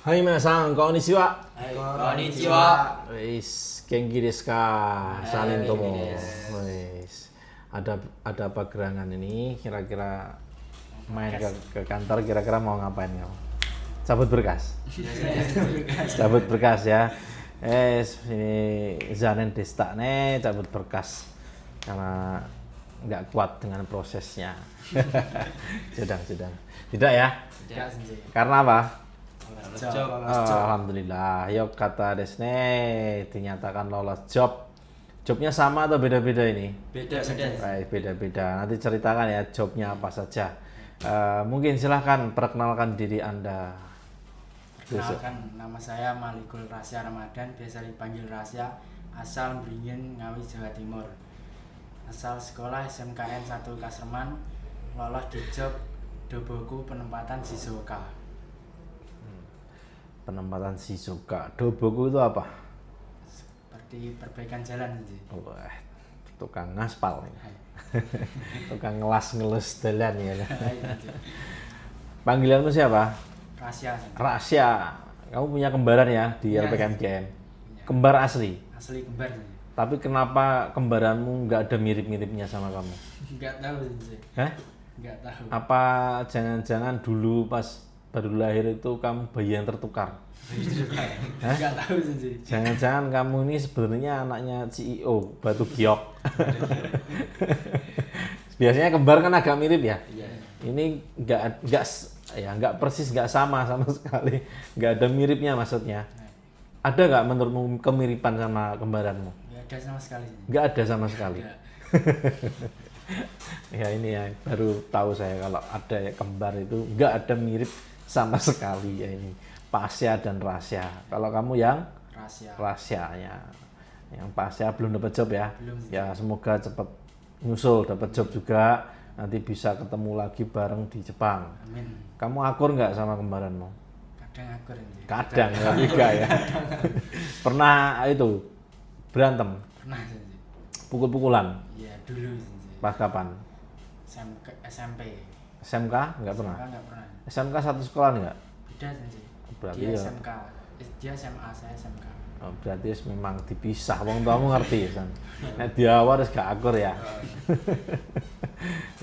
はい、皆さん、こんにちは。はい、こんにちは。Genki desu ka? Salim tomo. Genki desu. Ada apa gerangan ini? Kira-kira main ke kantor, kira-kira mau ngapain kamu? Cabut berkas. Cabut berkas ya. Ini Zanen Desta nih cabut berkas karena nggak kuat dengan prosesnya. Sedang. Tidak ya? Tidak. Karena apa? Job. Alhamdulillah, yuk kata Desne dinyatakan lolos job. Jobnya sama atau beda-beda ini? Beda-beda. Baik, beda-beda. Nanti ceritakan ya jobnya apa saja. Mungkin silahkan perkenalkan diri Anda. Perkenalkan, nama saya Malikul Rasya Ramadan, biasa dipanggil Rasya, asal Beringin, Ngawi, Jawa Timur. Asal sekolah SMKN 1 Kasreman, lolos di job Doboku penempatan Shizuoka. Penempatan Shizuoka. Doboku itu apa? Seperti perbaikan jalan sih. Wah, tukang ngaspal nih. Tukang ngelus jalan ya. Panggilanmu siapa? Rasya. Rasya. Kamu punya kembaran ya di Ya. LPKMGN? Kembar asli? Asli kembar sih. Tapi kenapa kembaranmu nggak ada mirip-miripnya sama kamu? Nggak tahu sih. Hah? Nggak tahu. Apa jangan-jangan dulu pas baru lahir itu kamu bayi yang tertukar? Hah? Nggak tahu sih. Jangan-jangan kamu ini sebenarnya anaknya CEO Batu Giok. Biasanya kembar kan agak mirip ya. Iya. Ini nggak persis, nggak sama sekali, nggak ada miripnya maksudnya. Ada nggak menurutmu kemiripan sama kembaranmu? Nggak ada sama sekali. Nggak ada sama sekali. Nggak. Ya ini ya baru tahu saya kalau ada ya kembar itu nggak ada mirip sama sekali ya ini Pasya dan Rasya. Kalau kamu yang Rasya. Rasyanya, yang Pasya belum dapat job ya. Belum. Ya semoga cepat nyusul dapat job juga, nanti bisa ketemu lagi bareng di Jepang. Amin. Kamu akur nggak sama kembaranmu? Kadang akur ini. Kadang nggak juga ya. Pernah itu berantem, Pernah sih. pukul-pukulan? Iya dulu sih. Pas kapan? SMP. SMK nggak pernah? Nggak pernah. SMK satu sekolah nggak? Beda sih. Berarti Dia ya. SMK. Dia SMA, saya SMK. Oh, berarti memang dipisah. Wong tuamu ngerti ya, San. Nek diawar wis gak akur ya.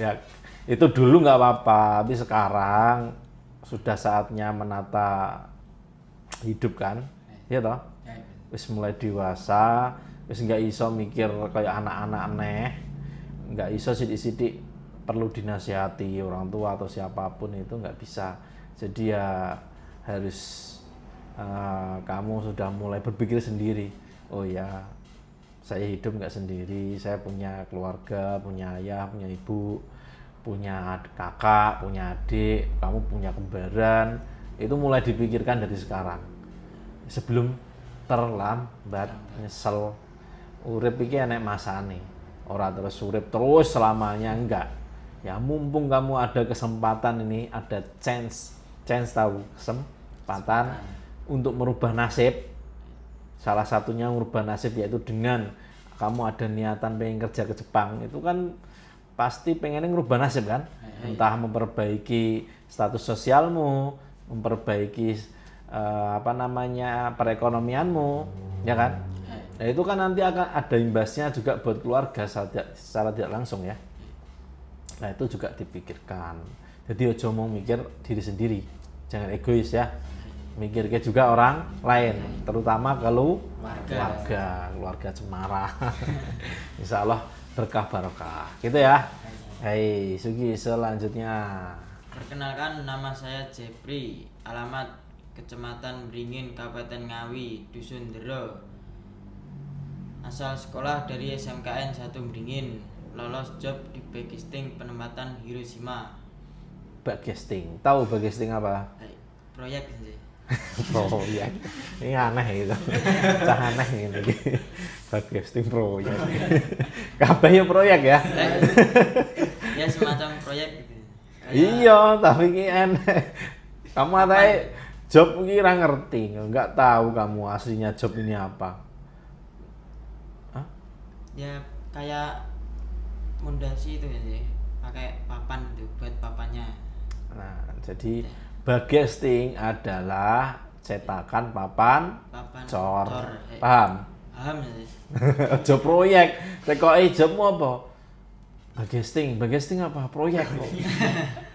Ya, itu dulu nggak apa-apa, tapi sekarang sudah saatnya menata hidup kan? Iya toh? Ya, Wis mulai dewasa, wis nggak iso mikir kayak anak-anak aneh. Nggak iso sidik-sidik perlu dinasihati orang tua atau siapapun itu nggak bisa. Jadi ya harus kamu sudah mulai berpikir sendiri. Oh ya, saya hidup nggak sendiri, saya punya keluarga, punya ayah, punya ibu, punya kakak, punya adik, kamu punya kembaran. Itu mulai dipikirkan dari sekarang sebelum terlambat. Nyesel urip iki enek masane, ora terus urip terus selamanya, enggak ya. Mumpung kamu ada kesempatan ini, ada chance tahu, kesempatan untuk merubah nasib. Salah satunya merubah nasib yaitu dengan kamu ada niatan pengen kerja ke Jepang, itu kan pasti pengennya merubah nasib kan, entah memperbaiki status sosialmu, memperbaiki perekonomianmu, ya kan. Nah itu kan nanti akan ada imbasnya juga buat keluarga secara tidak langsung ya. Nah itu juga dipikirkan. Jadi ojo mau mikir diri sendiri, jangan egois ya. Mikirnya juga orang lain, terutama kalau keluarga cemara. Insya Allah berkah barokah, gitu ya. Hei, Sugi, selanjutnya. Perkenalkan, nama saya Jepri, alamat Kecamatan Beringin, Kabupaten Ngawi, Dusun Dero. Asal sekolah dari SMKN 1 Beringin, lolos job di Bagesting penempatan Hiroshima. Bagesting, tahu Bagesting apa? Proyek sih. Proyek, ini aneh gitu, cah aneh gitu. Bagesting proyek, kabeh ya proyek ya. Ya semacam proyek gitu. Iya, tapi ini aneh. Kamu katanya job ini nggak ngerti, nggak tahu kamu aslinya job ini apa. Hah? Ya kayak pondasi itu ya sih, pakai papan gitu buat papannya. Nah, jadi Bagesting adalah cetakan papan Papan cor. cor. Paham? Paham ya. Job proyek. Tekoke jobmu apa? Bagesting apa? Proyek.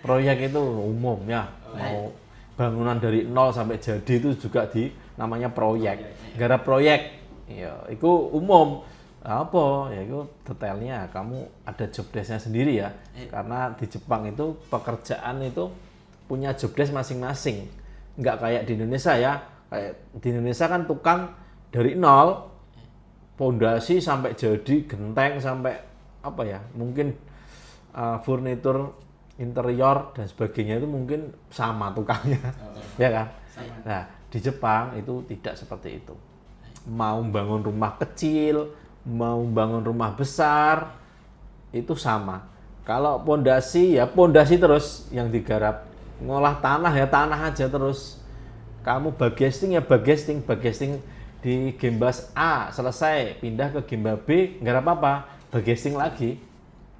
Proyek itu umum ya. Mau bangunan dari nol sampai jadi itu juga namanya proyek. Garap proyek. Ya, itu umum. Apa? Ya itu detailnya kamu ada job desk-nya sendiri ya. Karena di Jepang itu pekerjaan itu punya job desk masing-masing. Nggak kayak di Indonesia ya. Kayak di Indonesia kan tukang dari nol, pondasi sampai jadi, genteng sampai apa ya, mungkin furnitur interior dan sebagainya itu mungkin sama tukangnya. Ya kan? Nah, di Jepang itu tidak seperti itu. Mau bangun rumah kecil, mau bangun rumah besar, itu sama. Kalau pondasi ya pondasi terus yang digarap. Ngolah tanah ya tanah aja terus. Kamu bagesting ya bagesting di Gembas A selesai, pindah ke Gemba B, garap apa? Bagesting lagi.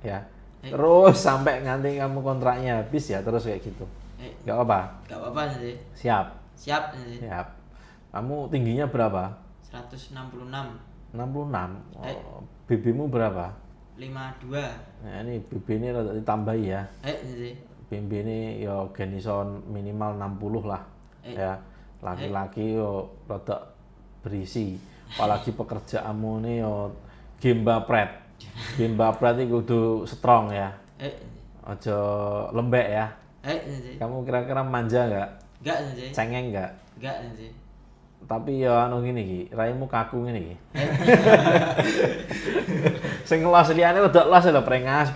Ya. Terus sampai nanti kamu kontraknya habis ya terus kayak gitu. Enggak apa? Enggak apa-apa sih. Siap. Siap sih. Siap. Kamu tingginya berapa? 166. 66. Oh, BB-mu berapa? 52. Nah, ini BB ini rada ditambahi ya. Sih. BB ini ya genison minimal 60 lah. Ya. Laki-laki yo rada berisi. Apalagi pekerjaanmu ini yo Gemba Pret. Gemba Pret iki kudu strong ya. Aja lembek ya. Kamu kira-kira manja enggak? Enggak sih. Cengeng enggak? Enggak sih. Tapi ya anu gini iki, raimu kaku ngene iki. Sing los liyane udah los lho prengas.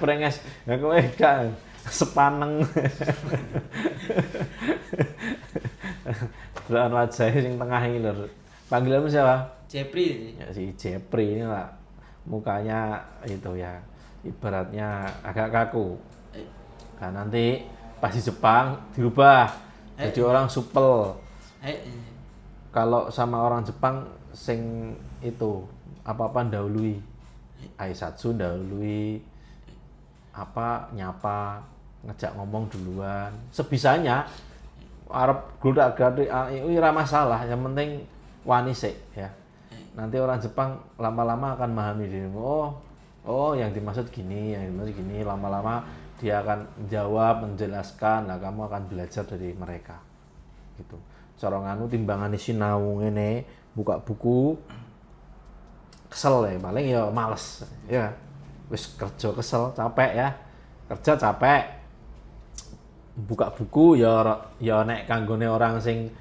Ya kowe gak sepaneng. Belaan wajah sing tengah ini lho. Panggilanmu siapa? Jepri sih. Ya si Jepri ini lah. Mukanya itu ya ibaratnya agak kaku. Nah, nanti pas di Jepang dirubah jadi orang supel. Kalau sama orang Jepang sing itu apa-apa dahului. Aisatsu dahului. Apa nyapa, ngejak ngomong duluan. Sebisanya Arab gludak-gludik ora masalah, yang penting wani sik ya. Nanti orang Jepang lama-lama akan memahami dirimu. Oh, yang dimaksud gini, lama-lama dia akan menjawab, menjelaskan, nah kamu akan belajar dari mereka. Gitu. Cara nganu timbangane sinau ngene, buka buku kesel ya, paling ya males ya. Wis kerja kesel, capek ya. Kerja capek. Buka buku ya nek kanggone orang sing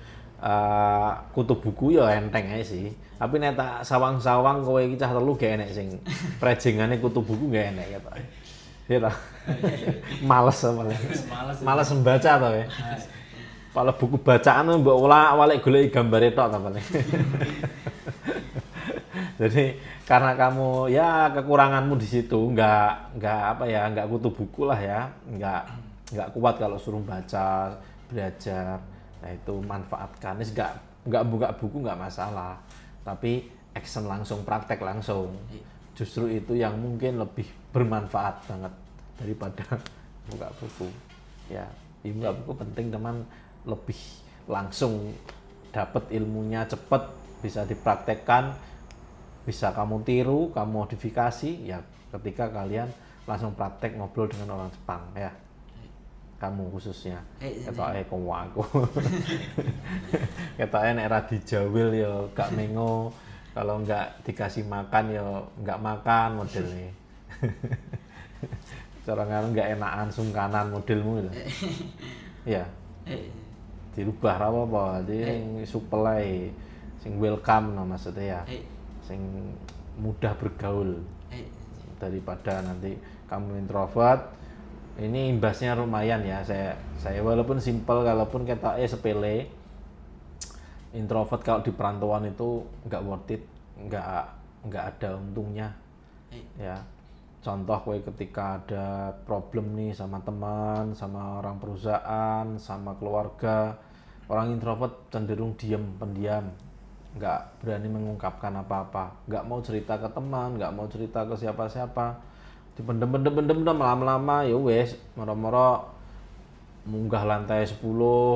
kutu buku ya enteng ae sih. Tapi nek tak sawang-sawang kowe iki cah telu gak enek sing prejengane kutu buku gak enek ketok. Ya ta. Males malah. Males membaca to ya. Kalau buku bacaan mbok olak-alik goleki gambare tok ta paling. Jadi karena kamu ya kekuranganmu di situ nggak kutu buku lah ya, nggak kuat kalau suruh baca, belajar. Nah itu manfaatkan. Nggak buka buku nggak masalah, tapi action langsung, praktek langsung. Justru itu yang mungkin lebih bermanfaat banget daripada buka buku. Ya, buka buku penting teman, lebih langsung dapat ilmunya cepet, bisa dipraktekkan, bisa kamu tiru, kamu modifikasi. Ya, ketika kalian langsung praktek ngobrol dengan orang Jepang ya. Kamu khususnya ketoke aku ketoke nek ra dijawil ya gak mengo, kalau enggak dikasih makan ya enggak makan modelnya. Cara ngono enggak enakan sungkanan modelmu lho. Iya. Dirubah ra apa-apa, sing supel ae, sing welcome no maksudnya ya. Sing mudah bergaul. Daripada nanti kamu introvert. Ini imbasnya lumayan ya, saya walaupun simpel, walaupun ketoknya sepele, introvert kalau di perantauan itu nggak worth it, nggak ada untungnya ya. Contoh ketika ada problem nih sama teman, sama orang perusahaan, sama keluarga, orang introvert cenderung pendiam, nggak berani mengungkapkan apa-apa, nggak mau cerita ke teman, nggak mau cerita ke siapa-siapa. Dipendem lama-lama ya wes moro-moro munggah lantai 10,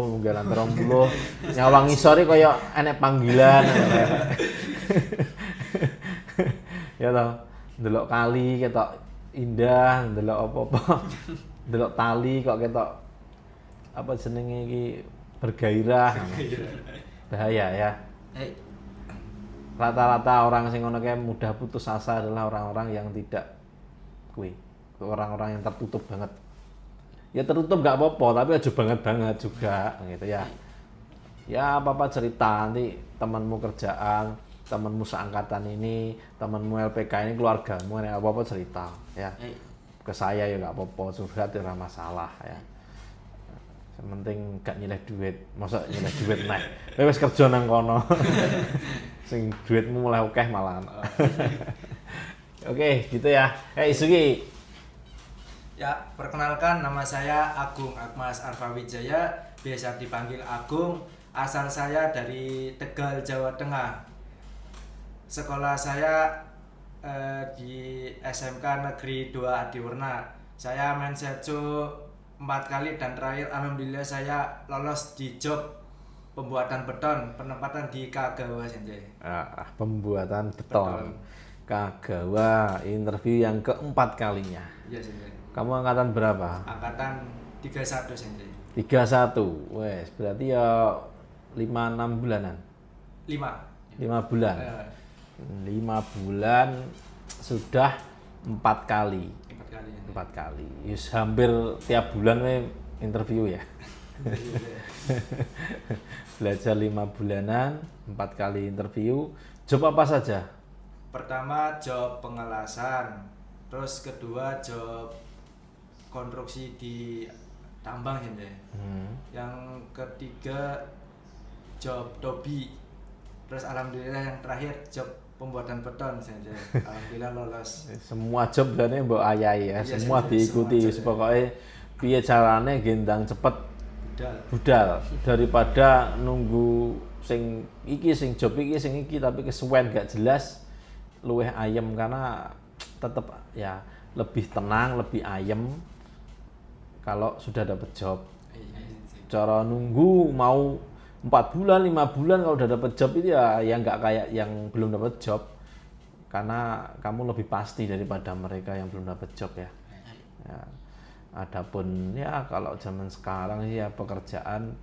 munggah lantai 20, nyawang ngisore kaya enek panggilan. Ya toh, ndelok kali ketok indah, ndelok apa-apa. Ndelok tali kok ketok apa jenenge iki bergairah. Bahaya ya. Rata-rata orang sing ngono kae mudah putus asa adalah orang-orang yang tidak orang-orang yang tertutup banget. Ya tertutup nggak apa-apa, tapi aja banget-banget juga gitu ya. Ya apa-apa cerita, nanti temanmu kerjaan, temanmu seangkatan ini, temanmu LPK ini, keluargamu, apa-apa cerita ya. Ke saya ya nggak apa-apa, curhat ya masalah ya. Yang penting gak nyileh duit, masa nyileh duit nek. Wis kerja nang kono. Sing duitmu mulai akeh malahan. Oke, gitu ya. Isugi. Ya, perkenalkan nama saya Agung Akmas Arfawijaya, biasa dipanggil Agung. Asal saya dari Tegal, Jawa Tengah. Sekolah saya di SMK Negeri 2 Adiwarna. Saya main setso 4 kali dan terakhir alhamdulillah saya lolos di job pembuatan beton, penempatan di Kagawa Senjai. Pembuatan beton. Kagawa, interview yang keempat kalinya. Iya, Senjai. Kamu angkatan berapa? Angkatan 31 Senjai. 31. Wes, berarti ya 5-6 bulanan. 5 bulan. 5 bulan sudah 4 kali. 4 kali. Yus hampir tiap bulan we interview ya. Belajar 5 bulanan, 4 kali interview. Job apa saja? Pertama job pengelasan, terus kedua job konstruksi di tambang ya. Yang ketiga job tobi, terus alhamdulillah yang terakhir job pembuatan beton saja. Alhamdulillah lolos. Semua job berarti mbok ayahi ya, Iya, semua diikuti. Pokoknya piye carane gendang cepet budal daripada nunggu sing iki sing job iki sing iki tapi kesuwen gak jelas, luweh ayem karena tetep ya lebih tenang, lebih ayem kalau sudah dapat job. Cara nunggu mau 4 bulan, 5 bulan kalau udah dapat job itu ya nggak kayak yang belum dapat job, karena kamu lebih pasti daripada mereka yang belum dapat job ya. Adapun ya kalau zaman sekarang ya pekerjaan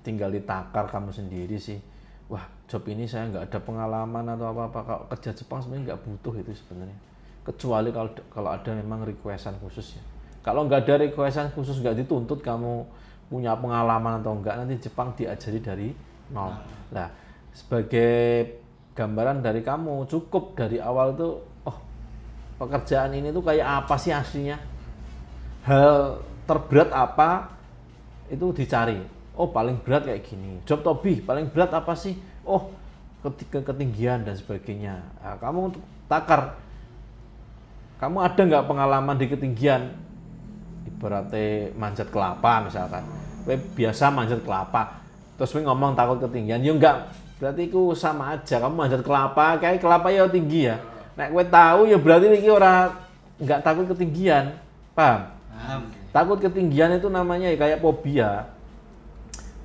tinggal ditakar kamu sendiri sih. Wah, job ini saya nggak ada pengalaman atau apa-apa. Kalau kerja Jepang sebenarnya nggak butuh itu sebenarnya, kecuali kalau ada memang requestan khusus ya. Kalau nggak ada requestan khusus, nggak dituntut kamu punya pengalaman atau enggak, nanti Jepang diajari dari nol. Nah, sebagai gambaran dari kamu, cukup dari awal tuh, oh pekerjaan ini tuh kayak apa sih aslinya, hal terberat apa itu dicari. Oh paling berat kayak gini, job tobi paling berat apa sih, oh ketinggian dan sebagainya. Nah, kamu untuk takar, kamu ada nggak pengalaman di ketinggian, ibaratnya manjat kelapa misalkan, biasa manjat kelapa, terus ngomong takut ketinggian, ya enggak, berarti itu sama aja, kamu manjat kelapa, kayak kelapa ya tinggi ya, nek kowe tahu ya berarti iki ora enggak takut ketinggian, paham? Takut ketinggian itu namanya ya kayak fobia,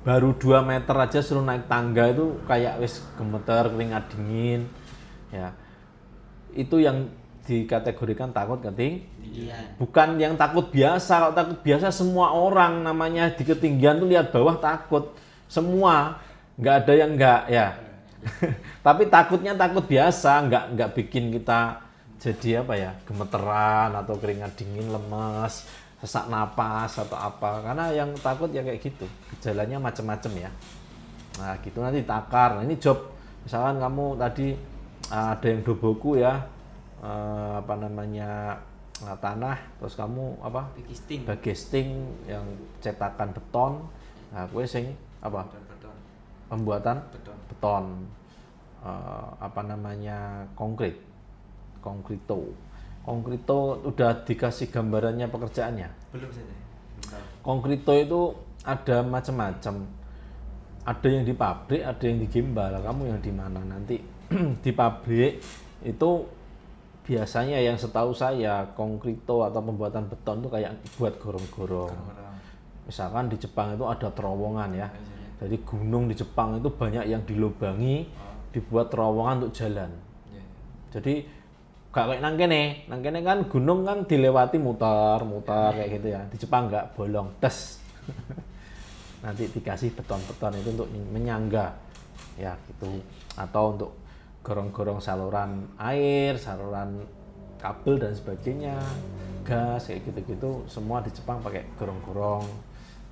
baru 2 meter aja suruh naik tangga itu kayak wis gemeter, keringat dingin, ya itu yang dikategorikan takut ketinggian. Bukan yang takut biasa. Kalau takut biasa semua orang namanya di ketinggian tuh lihat bawah takut. Semua, nggak ada yang enggak ya. Tapi takutnya takut biasa, nggak bikin kita jadi apa ya, gemeteran atau keringat dingin, lemes, sesak napas atau apa. Karena yang takut ya kayak gitu. Gejalanya macam-macam ya. Nah, gitu nanti takar. Nah, ini job misalkan kamu tadi ada yang doboku ya. Tanah, terus kamu apa bagesting yang cetakan beton. Nah gue sing apa pembuatan beton, konkrito udah dikasih gambarannya pekerjaannya Belum saja. konkrito itu ada macam-macam, ada yang di pabrik, ada yang di gimbal. Kamu yang di mana nanti? Di pabrik itu biasanya yang setahu saya konkrito atau pembuatan beton itu kayak buat gorong-gorong. Misalkan di Jepang itu ada terowongan ya. Jadi gunung di Jepang itu banyak yang dilubangi, dibuat terowongan untuk jalan. Jadi gak kayak nang kene kan gunung kan dilewati muter kayak gitu ya. Di Jepang nggak, bolong tes. Nanti dikasih beton-beton itu untuk menyangga ya gitu, atau untuk gorong-gorong saluran air, saluran kabel dan sebagainya, gas kayak gitu-gitu, semua di Jepang pakai gorong-gorong.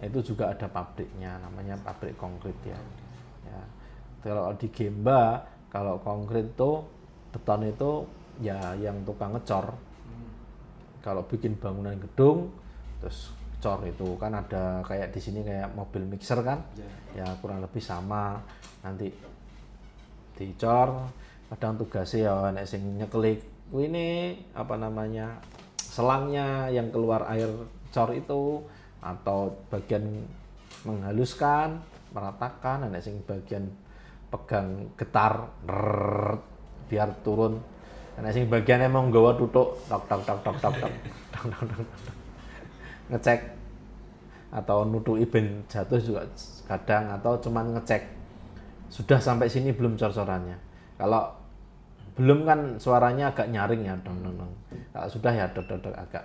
Itu juga ada pabriknya, namanya pabrik konkrit ya. Ya. Kalau di Gemba, kalau konkrit itu beton itu ya yang tukang ngecor. Kalau bikin bangunan gedung, terus cor itu kan ada kayak di sini kayak mobil mixer kan, ya kurang lebih sama. Nanti dicor, kadang tugasnya ya nek sing nyeklik ini apa namanya selangnya yang keluar air cor itu, atau bagian menghaluskan, meratakan, nek sing bagian pegang getar biar turun, nek sing bagian emang nggawa tutuk tok ngecek atau nutuki ben jatuh juga kadang, atau cuman ngecek sudah sampai sini belum cor-corannya. Kalau belum kan suaranya agak nyaring ya, dong. Kalau sudah ya agak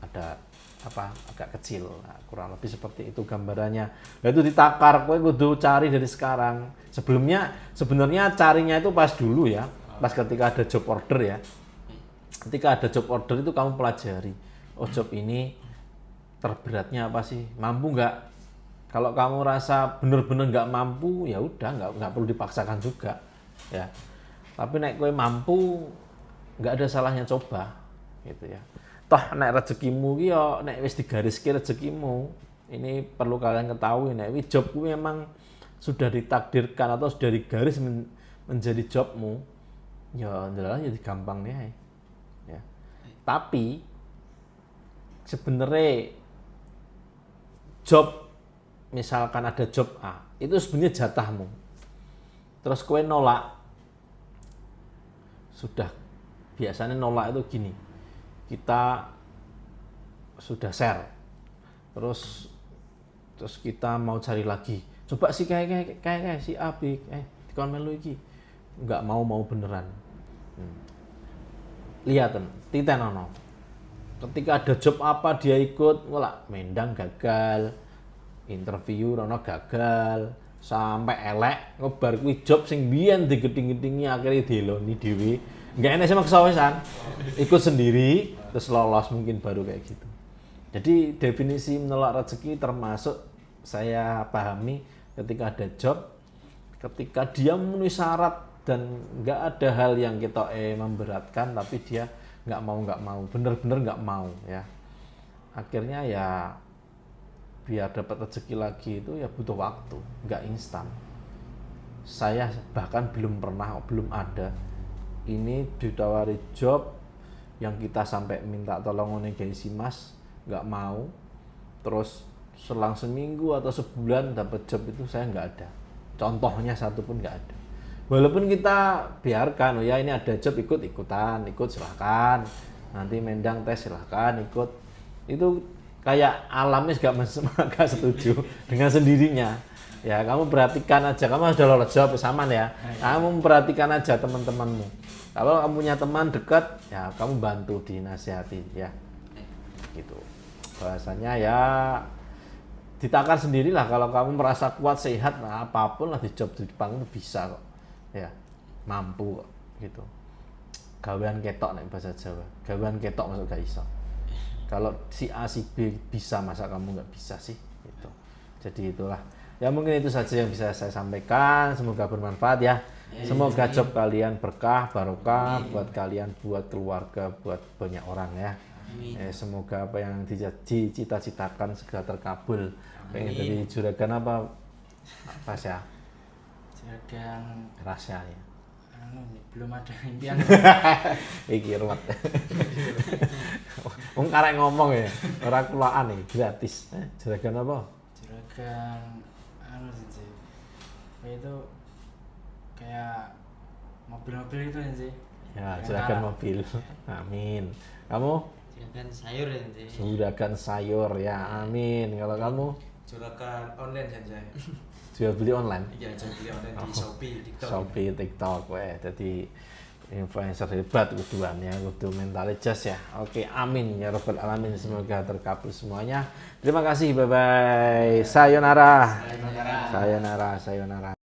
ada apa agak kecil. Nah, kurang lebih seperti itu gambarannya. Nah, itu ditakar, kowe kudu cari dari sekarang. Sebenarnya carinya itu pas dulu ya, pas ketika ada job order ya. Ketika ada job order itu kamu pelajari, oh job ini terberatnya apa sih, mampu nggak? Kalau kamu rasa bener-bener nggak mampu, ya udah nggak perlu dipaksakan juga ya. Tapi nek kowe mampu, nggak ada salahnya coba gitu ya. Toh nek rezekimu ki yo nek wis digariske rezekimu, ini perlu kalian ketahui, nek wi jobku memang sudah ditakdirkan atau sudah digaris menjadi jobmu, ya adalah jadi gampang nih ya. Tapi sebenarnya job, misalkan ada job A, itu sebenarnya jatahmu. Terus kowe nolak, sudah biasanya nolak itu gini, kita sudah share, terus kita mau cari lagi, coba sih kayak si A B, dikon melu iki, nggak mau beneran. Lihaten, titen ono. Ketika ada job apa dia ikut, ngelak mendang gagal, interview rono gagal, sampai elek, ngebar kuwi job sing biyen digeding-gedingi akhirnya diloni dhewe. Enggak enak sama kesawesan. Ikut sendiri terus lolos mungkin baru kayak gitu. Jadi definisi menolak rezeki termasuk saya pahami ketika ada job, ketika dia memenuhi syarat dan nggak ada hal yang kita memberatkan, tapi dia nggak mau, bener-bener nggak mau ya. Akhirnya ya biar dapat rezeki lagi itu ya butuh waktu, nggak instan. Saya bahkan belum ada ini ditawari job yang kita sampai minta tolong ngene guys Mas, nggak mau, terus selang seminggu atau sebulan dapat job, itu saya nggak ada. Contohnya satu pun nggak ada. Walaupun kita biarkan, oh ya ini ada job, ikut silahkan, nanti mendang tes silahkan ikut, itu kayak alamnya gak setuju dengan sendirinya ya. Kamu perhatikan aja, kamu sudah lolos job sama ya, kamu perhatikan aja teman-temanmu. Kalau kamu punya teman dekat ya kamu bantu dinasihati ya gitu. Bahasanya ya ditakar sendirilah. Kalau kamu merasa kuat, sehat, nah apapun lah di job di Jepang itu bisa kok ya, mampu kok gitu. Gawean ketok nek bahasa Jawa, gawean ketok masuk gak iso. Kalau si A si B bisa, masa kamu nggak bisa sih gitu. Jadi itulah ya, mungkin itu saja yang bisa saya sampaikan, semoga bermanfaat ya. Semoga job kalian berkah, barokah buat kalian, buat keluarga, buat banyak orang ya. Semoga apa yang dicita-citakan segera terkabul. Pengen jadi juragan apa sih ya? Juragan Rahasia ya. Belum ada impian. Iki ruwet. Wong karek ngomong ya, ora kulaan nih, gratis. Juragan apa? Juragan sih. Itu kayak mobil-mobil itu sih. Ya, juragan mobil. Amin. Kamu? Juragan sayur ya nanti. Juragan sayur ya, amin. Kalau kamu Juragan online saja. jual beli online, Iya, jual beli online di Shopee, TikTok. Shopee, TikTok, weh. Jadi influencer hebat kuduannya, kudu mentalnya jas ya. Oke, amin ya robbal alamin. Semoga terkabul semuanya. Terima kasih, bye bye. Sayonara. Sayonara. Sayonara, sayonara.